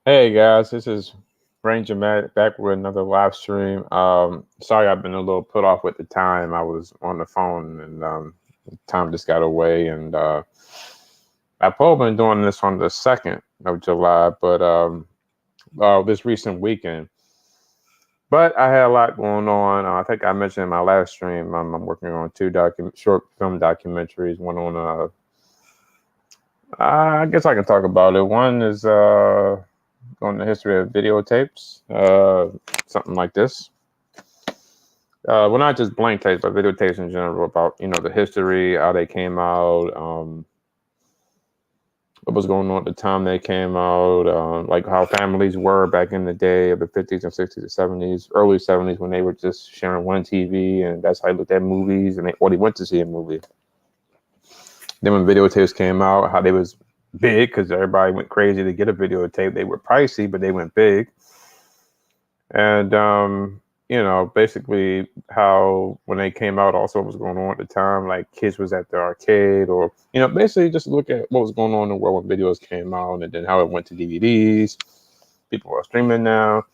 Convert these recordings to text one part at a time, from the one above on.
Hey guys, this is Ranger Matt back with another live stream. Sorry I've been a little put off with the time. I was on the phone and time just got away. And I've probably been doing this on the 2nd of July, but this recent weekend. But I had a lot going on. I think I mentioned in my last stream, I'm working on two short film documentaries. One on, I guess I can talk about it. One is on the history of videotapes, something like this. Well, not just blank tapes, but videotapes in general about the history, how they came out, what was going on at the time they came out, like how families were back in the day of the 50s and 60s and 70s, early 70s when they were just sharing one TV, and that's how they looked at movies and they went to see a movie. Then when videotapes came out, how they was big because everybody went crazy to get a videotape. They were pricey, but they went big. And basically how when they came out, also what was going on at the time, like kids was at the arcade, or basically just look at what was going on in the world when videos came out, and then how it went to DVDs. People are streaming now.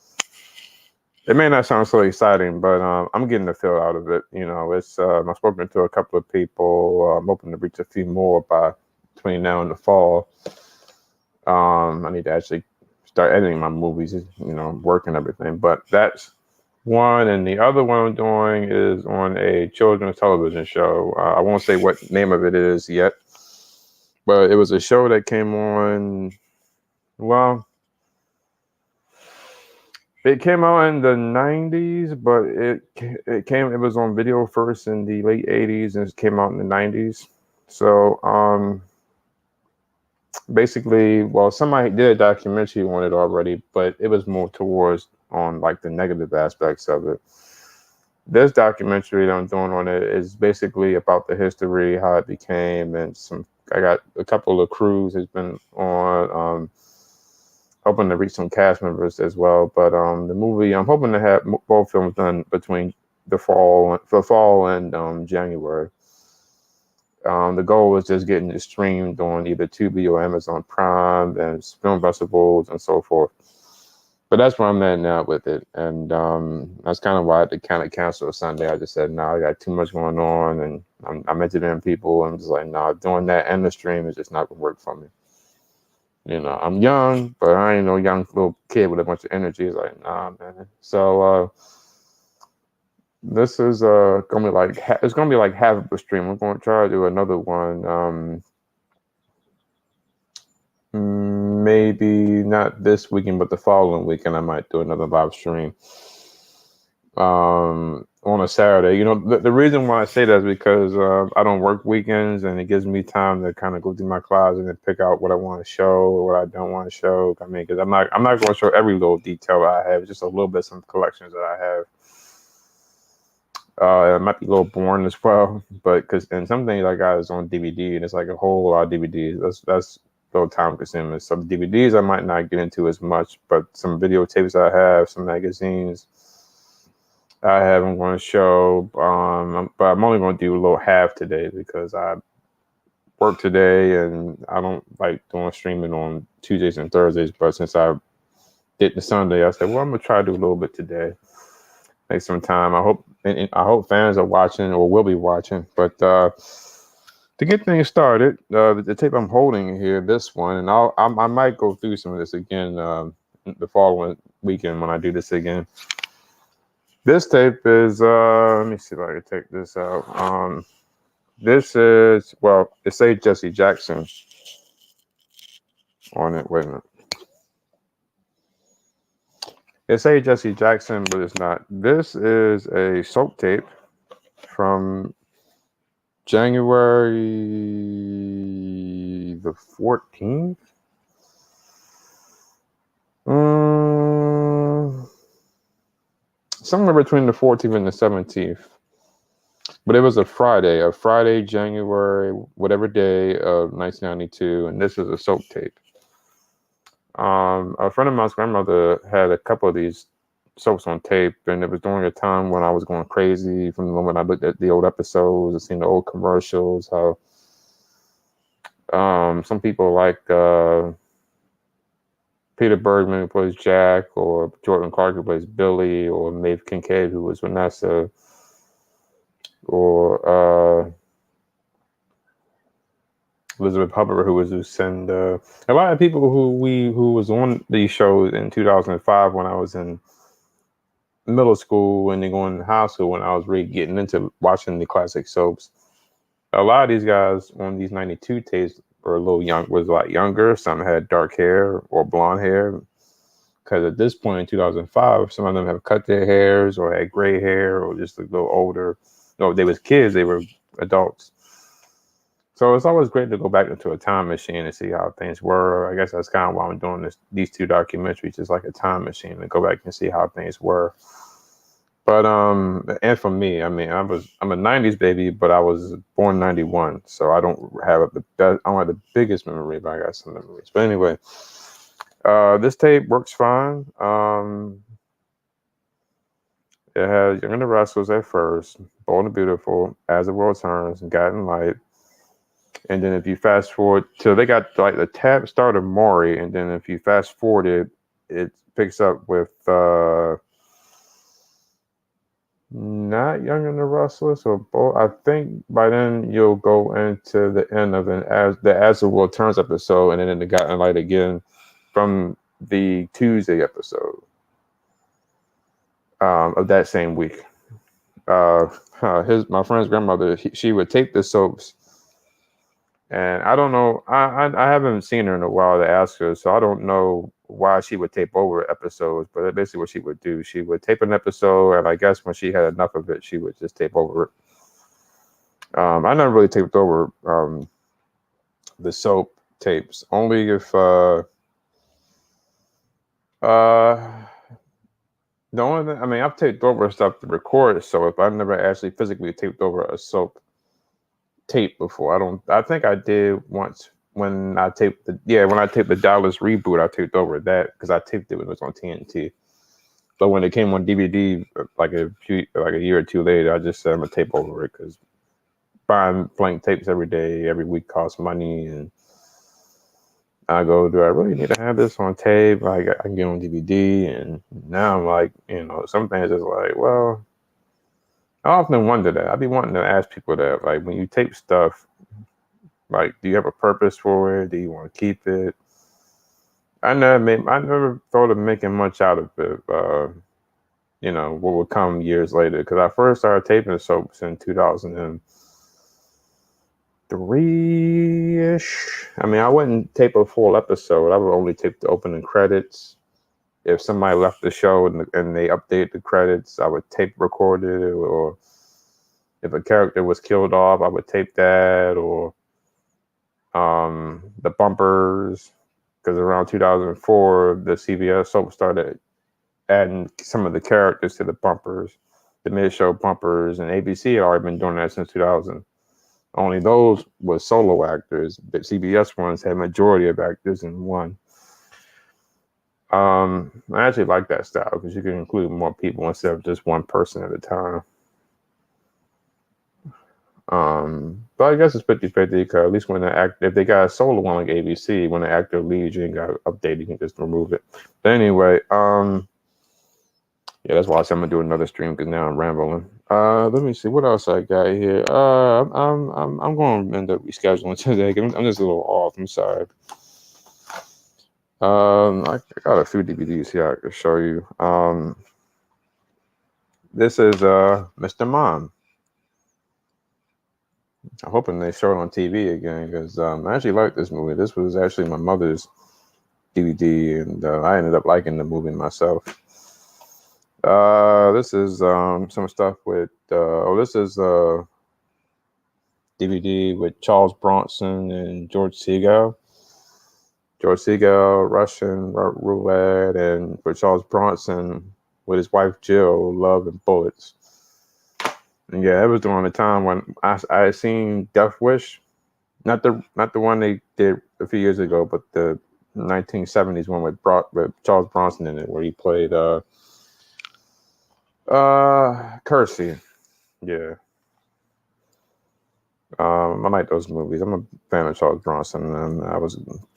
It may not sound so exciting, but I'm getting the feel out of it. It's I've spoken to a couple of people. I'm hoping to reach a few more by between now and the fall. I need to actually start editing my movies, work and everything. But that's one, and the other one I'm doing is on a children's television show. I won't say what name of it is yet, but it was a show that came on. Well, it came out in the '90s, but it was on video first in the late '80s, and it came out in the '90s. So basically, well, somebody did a documentary on it already, but it was more towards on like the negative aspects of it. This documentary that I'm doing on it is basically about the history, how it became, and some. I got a couple of crews has been on, hoping to reach some cast members as well. But the movie, I'm hoping to have both films done between the fall and January. The goal was just getting it streamed on either Tubi or Amazon Prime and film festivals and so forth. But that's where I'm at now with it, and that's kind of why I had to kind of cancel Sunday. I just said, no, I got too much going on, and I'm interviewing people. I'm just like, no, doing that and the stream is just not gonna work for me. I'm young, but I ain't no young little kid with a bunch of energy. It's like, nah, man. So this is gonna be like it's gonna be like half of a stream. We're gonna try to do another one. Maybe not this weekend, but the following weekend, I might do another live stream on a Saturday. The reason why I say that is because I don't work weekends, and it gives me time to kind of go through my closet and pick out what I want to show or what I don't want to show. I mean, because I'm not going to show every little detail that I have, just a little bit, some collections that I have. It might be a little boring as well, but and some things I got is on DVD, and it's like a whole lot of DVDs. That's a little time consuming. Some DVDs I might not get into as much, but some videotapes I have, some magazines I have, I'm going to show. But I'm only going to do a little half today because I work today, and I don't like doing streaming on Tuesdays and Thursdays. But since I did the Sunday, I said, well, I'm gonna try to do a little bit today. Make some time. I hope fans are watching or will be watching. But to get things started, the tape I'm holding here, this one, and I might go through some of this again the following weekend when I do this again. This tape is let me see if I can take this out. This is, well, it says Jesse Jackson on it. Wait a minute. It says Jesse Jackson, but it's not. This is a soap tape from January the 14th. Somewhere between the 14th and the 17th. But it was a Friday, January, whatever day of 1992, and this is a soap tape. A friend of mine's grandmother had a couple of these soaps on tape, and it was during a time when I was going crazy from the moment I looked at the old episodes and seen the old commercials, how some people like Peter Bergman, who plays Jack, or Jordan Clark, who plays Billy, or Maeve Kincaid, who was Vanessa, or Elizabeth Hubbard, who was Lucinda. A lot of people who was on these shows in 2005 when I was in middle school and then going to high school when I was really getting into watching the classic soaps. A lot of these guys on these 92 tapes were a little young, was a lot younger. Some had dark hair or blonde hair. Because at this point in 2005, some of them have cut their hairs or had gray hair or just a little older. No, they was kids, they were adults. So it's always great to go back into a time machine and see how things were. I guess that's kind of why I'm doing these two documentaries, just like a time machine, to go back and see how things were. But and for me, I mean, I'm a '90s baby, but I was born '91, so I don't have I don't have the biggest memory, but I got some memories. But anyway, this tape works fine. It has Young and the Restless at first, Bold and Beautiful, As the World Turns, and Guiding Light. And then if you fast forward till they got like the tab start of Maury, and then if you fast forward it picks up with not Young and the Restless or Bold. I think by then you'll go into the end of As the World Turns episode, and then in the Guiding Light again from the Tuesday episode of that same week. My friend's grandmother, she would tape the soaps, and I don't know. I haven't seen her in a while to ask her, so I don't know why she would tape over episodes. But that's basically what she would do. She would tape an episode, and I guess when she had enough of it, she would just tape over it. I never really taped over the soap tapes, only if the only thing, I mean, I've taped over stuff to record, so if I've never actually physically taped over a soap tape before, I think I did once when I taped the Dallas reboot. I taped over that because I taped it when it was on TNT. But when it came on DVD, like a year or two later, I just said I'm gonna tape over it because buying blank tapes every day, every week costs money, and I go, do I really need to have this on tape? Like I can get on DVD, and now I'm like, some things is like, well, I often wonder that. I'd be wanting to ask people that, like, when you tape stuff, like, do you have a purpose for it? Do you want to keep it? I never thought of making much out of it. What would come years later? Because I first started taping soaps in 2003-ish. I mean, I wouldn't tape a full episode. I would only tape the opening credits. If somebody left the show and they update the credits, I would tape record it. Or if a character was killed off, I would tape that. Or the bumpers, because around 2004, the CBS soap started adding some of the characters to the bumpers, the mid-show bumpers, and ABC had already been doing that since 2000. Only those were solo actors, but CBS ones had majority of actors in one. I actually like that style because you can include more people instead of just one person at a time. But I guess it's 50-50 because at least if they got a solo one like ABC, when the actor leaves, you ain't got to update, you can just remove it. But anyway, yeah, that's why I said I'm gonna do another stream because now I'm rambling. Let me see what else I got here. I'm going to end up rescheduling today. I'm just a little off. I'm sorry. I got a few DVDs here I can show you. This is Mr. Mom. I'm hoping they show it on TV again because I actually like this movie. This was actually my mother's DVD, and I ended up liking the movie myself. This is some stuff with. This is DVD with Charles Bronson and George Segal. George Segal, Russian Roulette, and for Charles Bronson with his wife Jill, Love and Bullets. And yeah, it was during the time when I had seen Death Wish, not the one they did a few years ago, but the 1970s one with Charles Bronson in it, where he played Kersey. Yeah. I like those movies. I'm a fan of Charles Bronson, and I was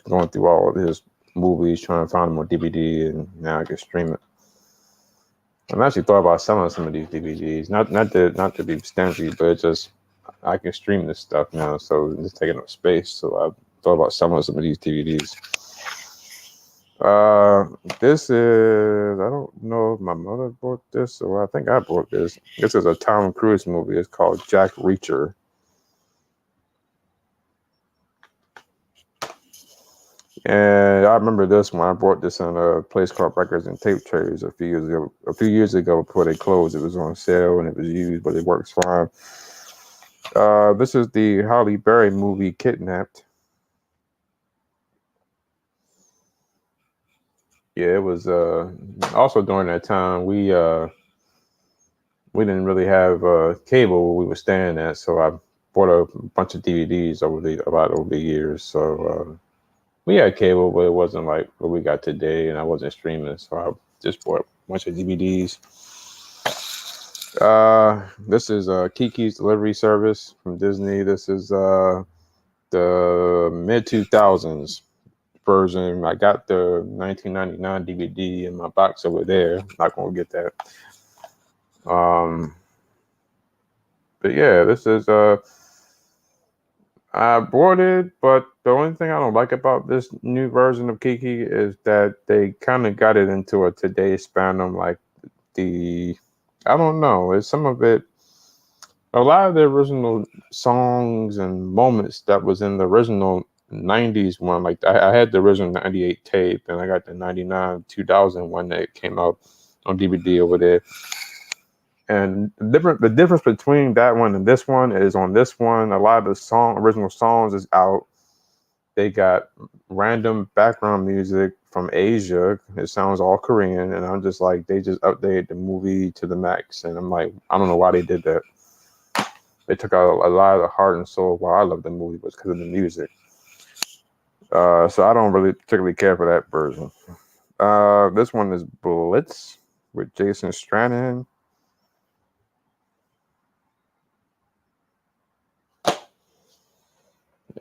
going through all of his movies, trying to find them on DVD, and now I can stream it. I've actually thought about selling some of these DVDs, not to be stingy, but it's just I can stream this stuff now, so it's taking up space. So I thought about selling some of these DVDs. This is, I don't know if my mother bought this, or I think I bought this. This is a Tom Cruise movie. It's called Jack Reacher. And I remember this one. I bought this in a place called Records and Tape Traders a few years ago. A few years ago, before they closed, it was on sale and it was used, but it works fine. This is the Halle Berry movie Kidnapped. Yeah, it was also during that time we didn't really have cable where we were staying at, so I bought a bunch of DVDs over the years. So we had cable, but it wasn't like what we got today, and I wasn't streaming, so I just bought a bunch of DVDs. This is Kiki's Delivery Service from Disney. This is the mid 2000s version. I got the 1999 DVD in my box over there. Not gonna get that. But yeah, this is I bought it, but the only thing I don't like about this new version of Kiki is that they kind of got it into a today's fandom. Like I don't know, it's some of it. A lot of the original songs and moments that was in the original 90s one, like I had the original 98 tape and I got the 99 2000 one that came out on DVD over there. And the difference between that one and this one is on this one, a lot of the original songs is out. They got random background music from Asia. It sounds all Korean, and I'm just like, they just updated the movie to the max, and I'm like, I don't know why they did that. They took out a lot of the heart and soul. Why I love the movie was because of the music. So I don't really particularly care for that version. This one is Blitz with Jason Statham.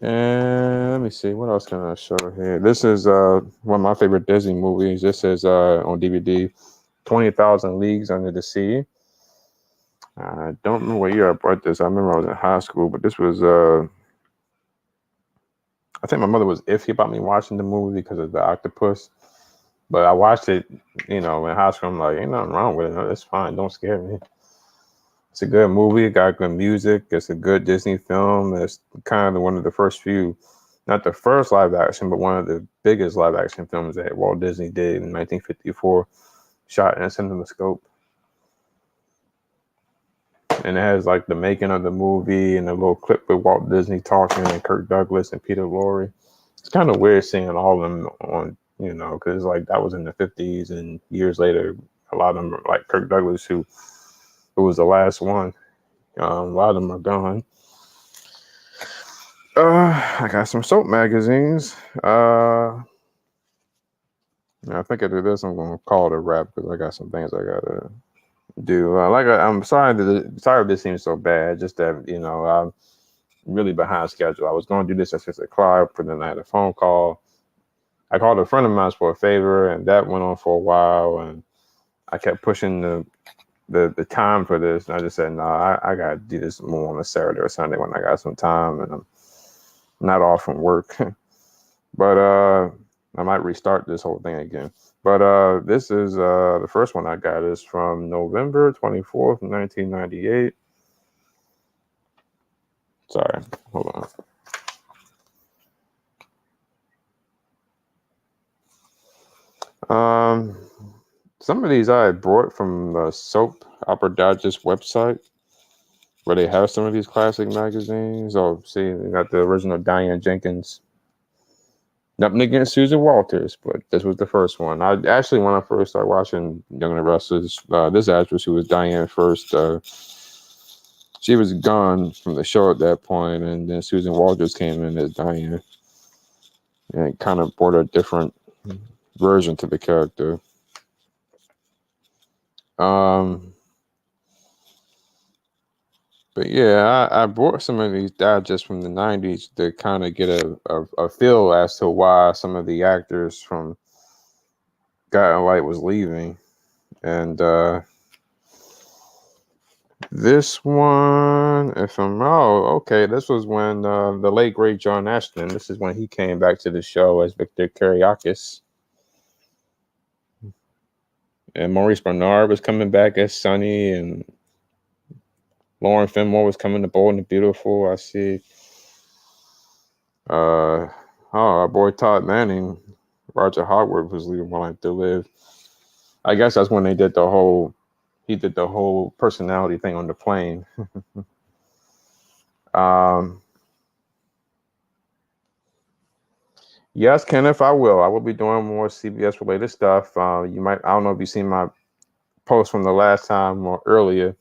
And let me see, what else can I show here? This is one of my favorite Disney movies. This is on DVD, 20,000 Leagues Under the Sea. I don't remember what year I bought this. I remember I was in high school, but this was I think my mother was iffy about me watching the movie because of the octopus. But I watched it, in high school. I'm like, ain't nothing wrong with it. No, it's fine. Don't scare me. It's a good movie. It got good music. It's a good Disney film. It's kind of one of the first few, not the first live action, but one of the biggest live action films that Walt Disney did in 1954, shot in a CinemaScope. And it has like the making of the movie and a little clip with Walt Disney talking and Kirk Douglas and Peter Lorre. It's kind of weird seeing all of them on, because like that was in the 50s, and years later, a lot of them, like Kirk Douglas, who was the last one. A lot of them are gone. I got some soap magazines. I think after this, I'm gonna call it a wrap because I got some things I gotta do. I'm sorry that this seems so bad. Just that I'm really behind schedule. I was going to do this at 6:00, but then I had a phone call. I called a friend of mine for a favor, and that went on for a while. And I kept pushing the time for this, and I just said, no, I gotta do this more on a Saturday or Sunday when I got some time and I'm not off from work. But I might restart this whole thing again. But this is the first one I got is from November 24th, 1998. Sorry, hold on. Some of these I had brought from the Soap Opera Digest website, where they have some of these classic magazines. Oh, see, they got the original Diane Jenkins. Nothing against Susan Walters, but this was the first one. I actually, when I first started watching Young and the Restless, this actress who was Diane first, she was gone from the show at that point, and then Susan Walters came in as Diane, and kind of brought a different version to the character. But yeah, I brought some of these digests from the '90s to kind of get a feel as to why some of the actors from Guiding Light was leaving, and this one, if I'm okay, this was when the late great John Ashton. This is when he came back to the show as Victor Kiriakis, and Maurice Bernard was coming back as Sonny, and Lauren Fenmore was coming to Bold and the Beautiful. I see. Our boy Todd Manning, Roger Howard was leaving One Life to Live. I guess that's when they did the whole. He did the whole personality thing on the plane. Yes, Kenneth, I will. I will be doing more CBS related stuff. You might. I don't know if you've seen my post from the last time or earlier.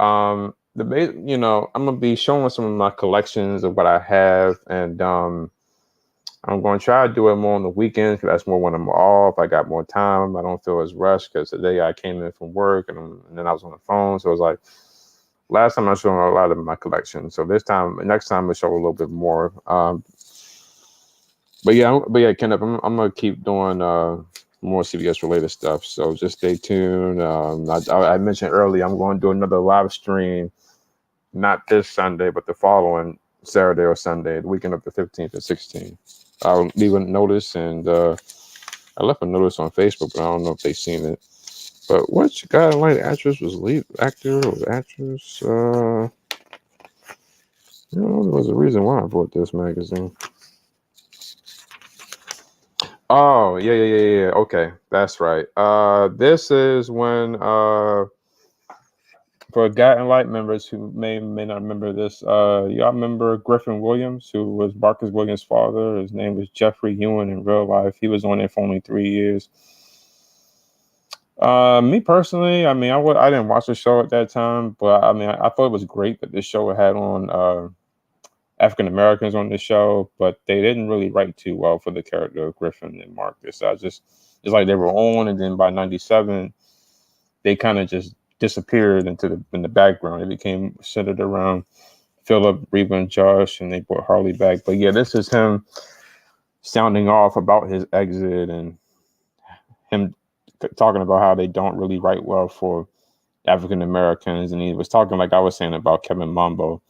I'm gonna be showing some of my collections of what I have, and I'm going to try to do it more on the weekends because that's more when I'm off. I got more time. I don't feel as rushed because today I came in from work and then I was on the phone. So it was like last time I showed a lot of my collection. So next time I'll show a little bit more. But yeah, Kenneth, I'm gonna keep doing more CBS related stuff. So just stay tuned. I mentioned earlier I'm going to do another live stream, not this Sunday, but the following Saturday or Sunday, the weekend of the 15th and 16th. I'll leave a notice, and I left a notice on Facebook, but I don't know if they've seen it. But which Guiding Light actress was lead actor or actress? There was a reason why I bought this magazine. Oh, yeah. Okay, that's right. This is when for Guiding Light members who may not remember this, y'all remember Griffin Williams, who was Marcus Williams' father. His name was Jeffrey Ewan in real life. He was on it for only 3 years. Me personally, I mean, I didn't watch the show at that time, but I mean, I thought it was great that this show had on African Americans on the show, but they didn't really write too well for the character of Griffin and Marcus. It's like they were on, and then by '97, they kind of just disappeared in the background. It became centered around Philip, Reba, and Josh, and they brought Harley back. But yeah, this is him sounding off about his exit and him talking about how they don't really write well for African Americans, and he was talking like I was saying about Kevin Mambo,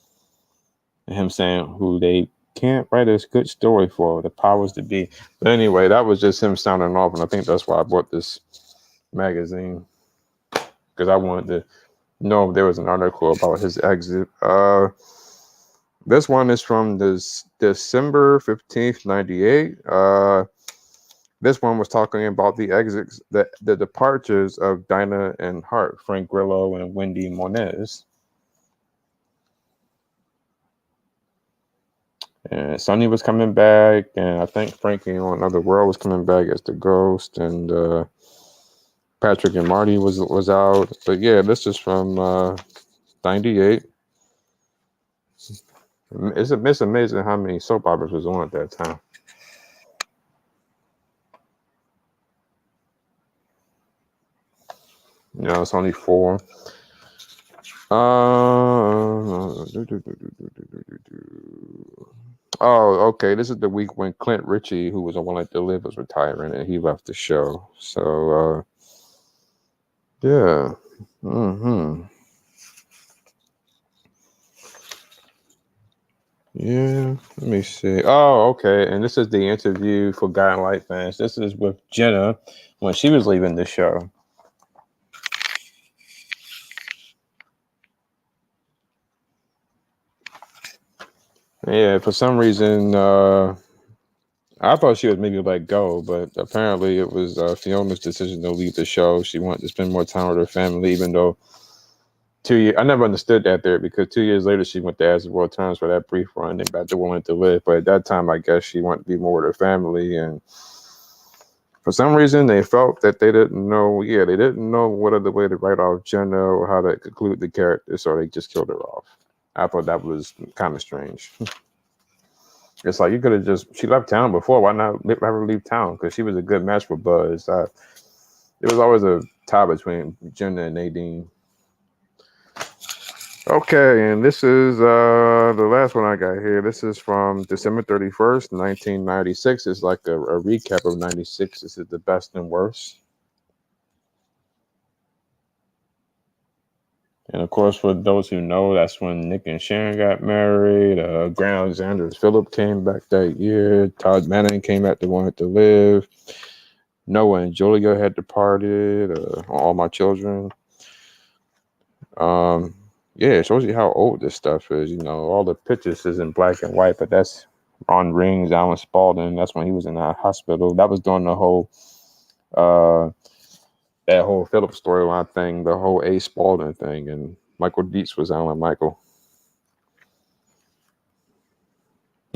and him saying who they can't write a good story for, the powers to be. But anyway, that was just him sounding off, and I think that's why I bought this magazine, because I wanted to know if there was an article about his exit. This one is from this December 15th, 98. This one was talking about the exits, the departures of Dinah and Hart, Frank Grillo and Wendy Moniz. And Sonny was coming back, and I think Frankie on Another World was coming back as the ghost, and Patrick and Marty was out. But yeah, this is from '98. It's amazing how many soap operas was on at that time. It's only 4. Oh, okay. This is the week when Clint Ritchie, who was on One Life to Live, was retiring, and he left the show. So, yeah. Yeah, let me see. Oh, okay. And this is the interview for Guiding Light fans. This is with Jenna when she was leaving the show. Yeah, for some reason, I thought she would maybe let go, but apparently it was Fiona's decision to leave the show. She wanted to spend more time with her family, even though 2 years. I never understood that there, because 2 years later she went to As the World Turns for that brief run and back to Willing to Live. But at that time, I guess she wanted to be more with her family, and for some reason they felt that they didn't know. Yeah, they didn't know what other way to write off Jenna or how to conclude the character, so they just killed her off. I thought that was kind of strange. It's like you could have she left town before. Why not let her leave town? Because she was a good match for Buzz. There was always a tie between Jenna and Nadine. Okay, and this is the last one I got here. This is from December 31st, 1996. It's like a recap of 96. This is the best and worst. And of course, for those who know, that's when Nick and Sharon got married. Grant Alexander Phillip came back that year. Todd Manning came back to Wanted to Live. Noah and Julia had departed. All My Children. Yeah, it shows you how old this stuff is. You know, all the pictures is in black and white, but that's Ron Rings, Alan Spalding. That's when he was in the hospital. That was during the whole that whole Phillip storyline thing, the whole A. Spalding thing, and Michael Dietz was Alan Michael.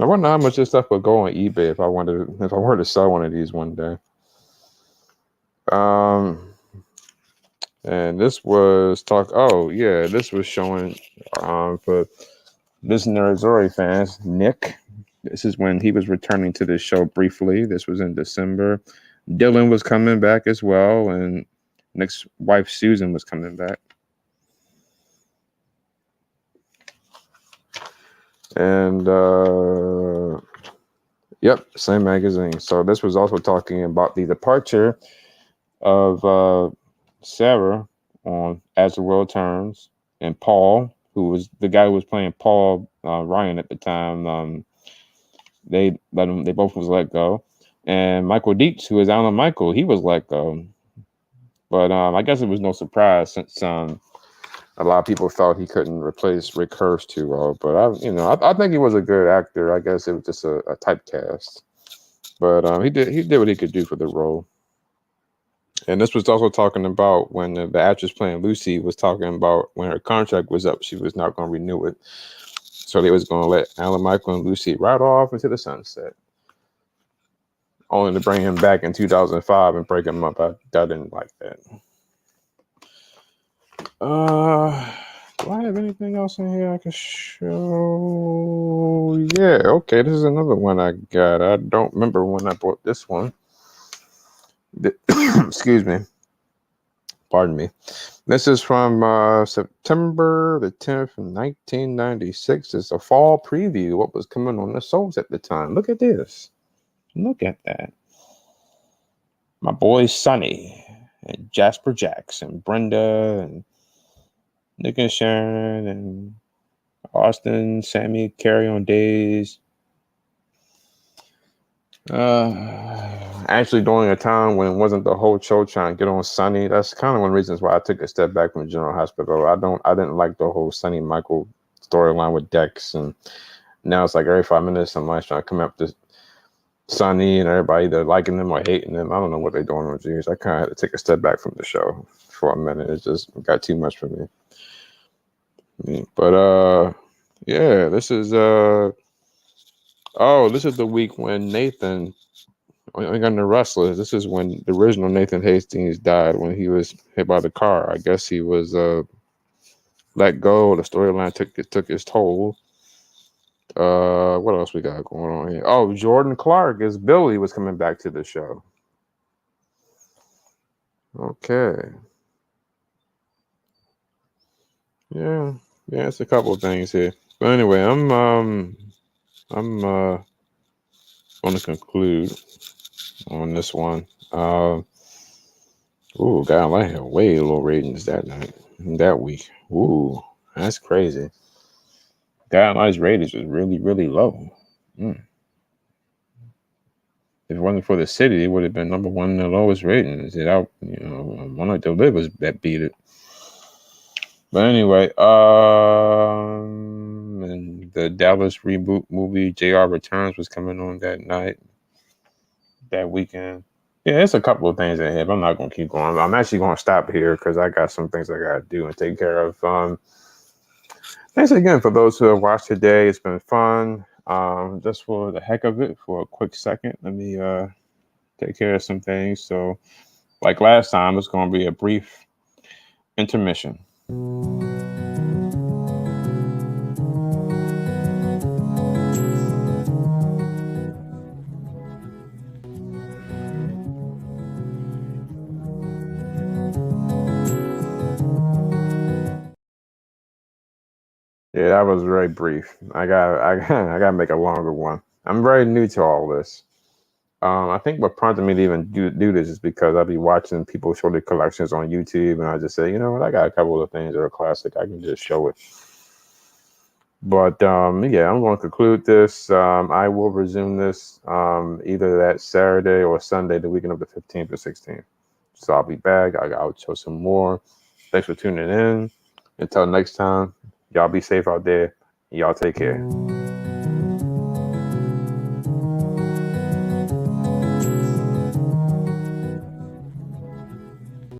I wonder how much this stuff would go on eBay if I were to sell one of these one day. And this was this was showing for listener Zori fans, Nick. This is when he was returning to the show briefly. This was in December. Dylan was coming back as well, and Nick's wife Susan was coming back. And yep, same magazine. So this was also talking about the departure of Sarah on As the World Turns, and Paul, who was the guy who was playing Paul Ryan at the time. They both was let go, and Michael Dietz, who is Alan Michael, he was let go. But I guess it was no surprise since a lot of people thought he couldn't replace Rick Hurst too well. But I think he was a good actor. I guess it was just a typecast. But he did what he could do for the role. And this was also talking about when the actress playing Lucy was talking about when her contract was up, she was not going to renew it. So they was going to let Alan Michael and Lucy ride off into the sunset. Only to bring him back in 2005 and break him up. I didn't like that. Do I have anything else in here I can show? Yeah, okay, this is another one I got. I don't remember when I bought this one. Excuse me. Pardon me. This is from September the 10th, 1996. It's a fall preview. What was coming on the shows at the time? Look at this. Look at that. My boy Sonny and Jasper Jackson, Brenda and Nick and Sharon and Austin, Sammy, Carrie on Days. Actually, during a time when it wasn't the whole show trying to get on Sonny, that's kind of one of the reasons why I took a step back from General Hospital. I didn't like the whole Sonny Michael storyline with Dex, and now it's like every 5 minutes somebody's trying to come up to Sonny and everybody either liking them or hating them. I don't know what they're doing with Jews. I kind of had to take a step back from the show for a minute. It just got too much for me. But yeah, this is this is the week when Nathan on the Wrestlers. This is when the original Nathan Hastings died, when he was hit by the car. I guess he was let go. The storyline took its toll. What else we got going on here? Oh, Jordan Clark as Billy was coming back to the show. Okay. Yeah, it's a couple of things here. But anyway, I'm going to conclude on this one. God, I had way low ratings that week. Ooh, that's crazy. Guidelines ratings was really, really low. If it wasn't for the city, it would have been number one in the lowest ratings. One of the livers that beat it. But anyway, and the Dallas reboot movie JR Returns was coming on that night, that weekend. Yeah, it's a couple of things in here, but I'm not going to keep going. I'm actually going to stop here because I got some things I got to do and take care of. Thanks again for those who have watched today. It's been fun. Just for the heck of it, for a quick second, let me take care of some things. So, like last time, it's going to be a brief intermission. Yeah, that was very brief. I got to make a longer one. I'm very new to all this. I think what prompted me to even do this is because I'll be watching people show their collections on YouTube, and I just say, you know what, I got a couple of things that are classic. I can just show it. But yeah, I'm going to conclude this. I will resume this either that Saturday or Sunday, the weekend of the 15th or 16th. So I'll be back. I'll show some more. Thanks for tuning in. Until next time, y'all be safe out there. Y'all take care.